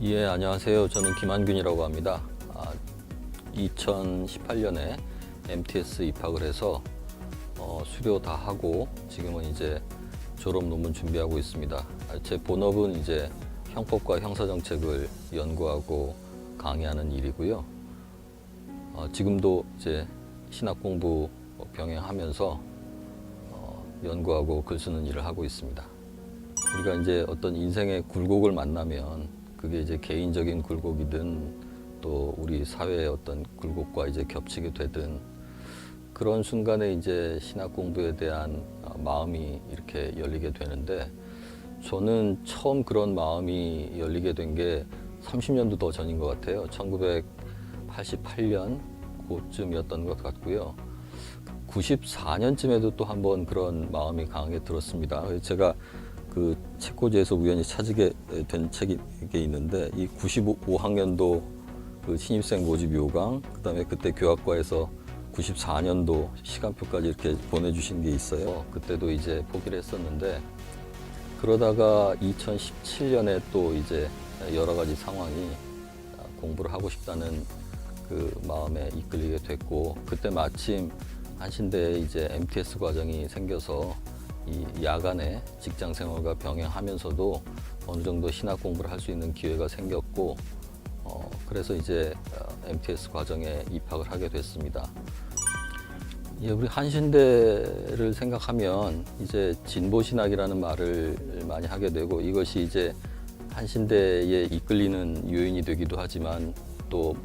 예, 안녕하세요. 저는 김한균이라고 합니다. 2018년에 MTS 입학을 해서 수료 다 하고 지금은 이제 졸업 논문 준비하고 있습니다. 제 본업은 이제 형법과 형사정책을 연구하고 강의하는 일이고요. 지금도 이제 신학 공부 병행하면서 연구하고 글 쓰는 일을 하고 있습니다. 우리가 이제 어떤 인생의 굴곡을 만나면 그게 이제 개인적인 굴곡이든 또 우리 사회의 어떤 굴곡과 이제 겹치게 되든 그런 순간에 이제 신학 공부에 대한 마음이 이렇게 열리게 되는데 저는 처음 그런 마음이 열리게 된 게 30년도 더 전인 것 같아요. 1988년 그쯤이었던 것 같고요. 94년쯤에도 또 한번 그런 마음이 강하게 들었습니다. 그래서 제가 그 책꽂이에서 우연히 찾게 된 책이 있는데 이 95학년도 그 신입생 모집 요강, 그다음에 그때 교학과에서 94년도 시간표까지 이렇게 보내주신 게 있어요. 그때도 이제 포기를 했었는데 그러다가 2017년에 또 이제 여러 가지 상황이 공부를 하고 싶다는 그 마음에 이끌리게 됐고 그때 마침 한신대에 이제 MTS 과정이 생겨서 이 야간에 직장 생활과 병행하면서도 어느 정도 신학 공부를 할 수 있는 기회가 생겼고 그래서 이제 MTS 과정에 입학을 하게 됐습니다. 예, 우리 한신대를 생각하면 이제 진보신학이라는 말을 많이 하게 되고 이것이 이제 한신대에 이끌리는 요인이 되기도 하지만 또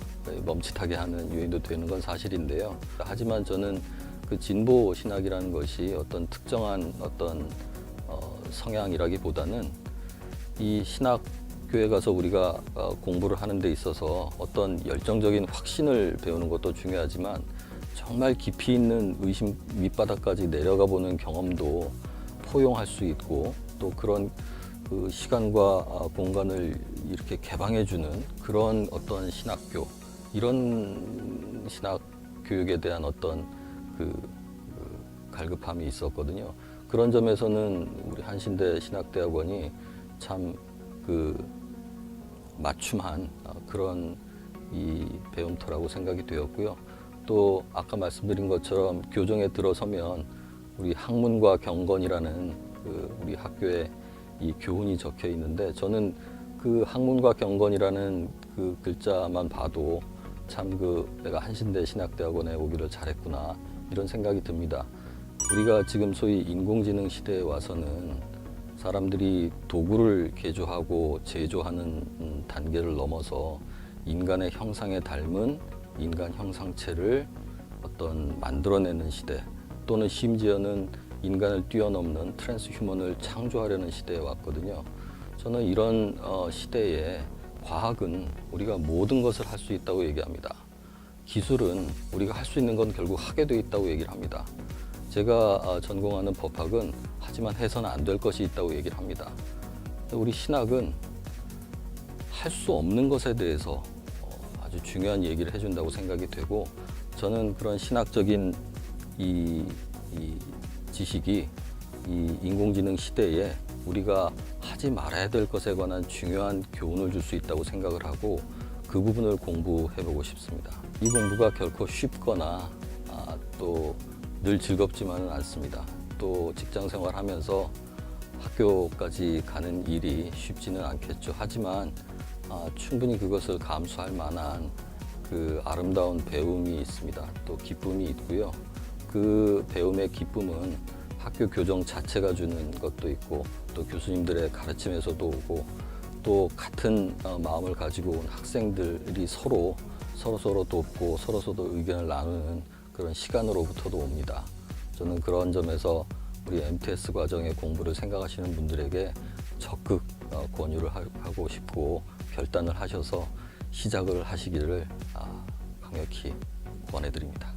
멈칫하게 하는 요인도 되는 건 사실인데요. 하지만 저는 그 진보 신학이라는 것이 어떤 특정한 어떤 성향이라기보다는 이 신학교에 가서 우리가 공부를 하는 데 있어서 어떤 열정적인 확신을 배우는 것도 중요하지만 정말 깊이 있는 의심 밑바닥까지 내려가 보는 경험도 포용할 수 있고 또 그런 그 시간과 공간을 이렇게 개방해 주는 그런 어떤 신학교, 이런 신학 교육에 대한 어떤 그 갈급함이 있었거든요. 그런 점에서는 우리 한신대 신학대학원이 참 그 맞춤한 그런 이 배움터라고 생각이 되었고요. 또 아까 말씀드린 것처럼 교정에 들어서면 우리 학문과 경건이라는 그 우리 학교에 이 교훈이 적혀 있는데 저는 그 학문과 경건이라는 그 글자만 봐도 참 그 내가 한신대 신학대학원에 오기를 잘했구나 이런 생각이 듭니다. 우리가 지금 소위 인공지능 시대에 와서는 사람들이 도구를 개조하고 제조하는 단계를 넘어서 인간의 형상에 닮은 인간 형상체를 어떤 만들어내는 시대 또는 심지어는 인간을 뛰어넘는 트랜스휴먼을 창조하려는 시대에 왔거든요. 저는 이런 시대에 과학은 우리가 모든 것을 할 수 있다고 얘기합니다. 기술은 우리가 할 수 있는 건 결국 하게 돼 있다고 얘기를 합니다. 제가 전공하는 법학은 하지만 해서는 안 될 것이 있다고 얘기를 합니다. 우리 신학은 할 수 없는 것에 대해서 아주 중요한 얘기를 해준다고 생각이 되고 저는 그런 신학적인 이 지식이 이 인공지능 시대에 우리가 하지 말아야 될 것에 관한 중요한 교훈을 줄 수 있다고 생각을 하고 그 부분을 공부해보고 싶습니다. 이 공부가 결코 쉽거나 또 늘 즐겁지만은 않습니다. 또 직장 생활하면서 학교까지 가는 일이 쉽지는 않겠죠. 하지만 충분히 그것을 감수할 만한 그 아름다운 배움이 있습니다. 또 기쁨이 있고요. 그 배움의 기쁨은 학교 교정 자체가 주는 것도 있고 또 교수님들의 가르침에서도 오고 또 같은 마음을 가지고 온 학생들이 서로 돕고 서로 의견을 나누는 그런 시간으로부터도 옵니다. 저는 그런 점에서 우리 MTS 과정의 공부를 생각하시는 분들에게 적극 권유를 하고 싶고 결단을 하셔서 시작을 하시기를 강력히 권해드립니다.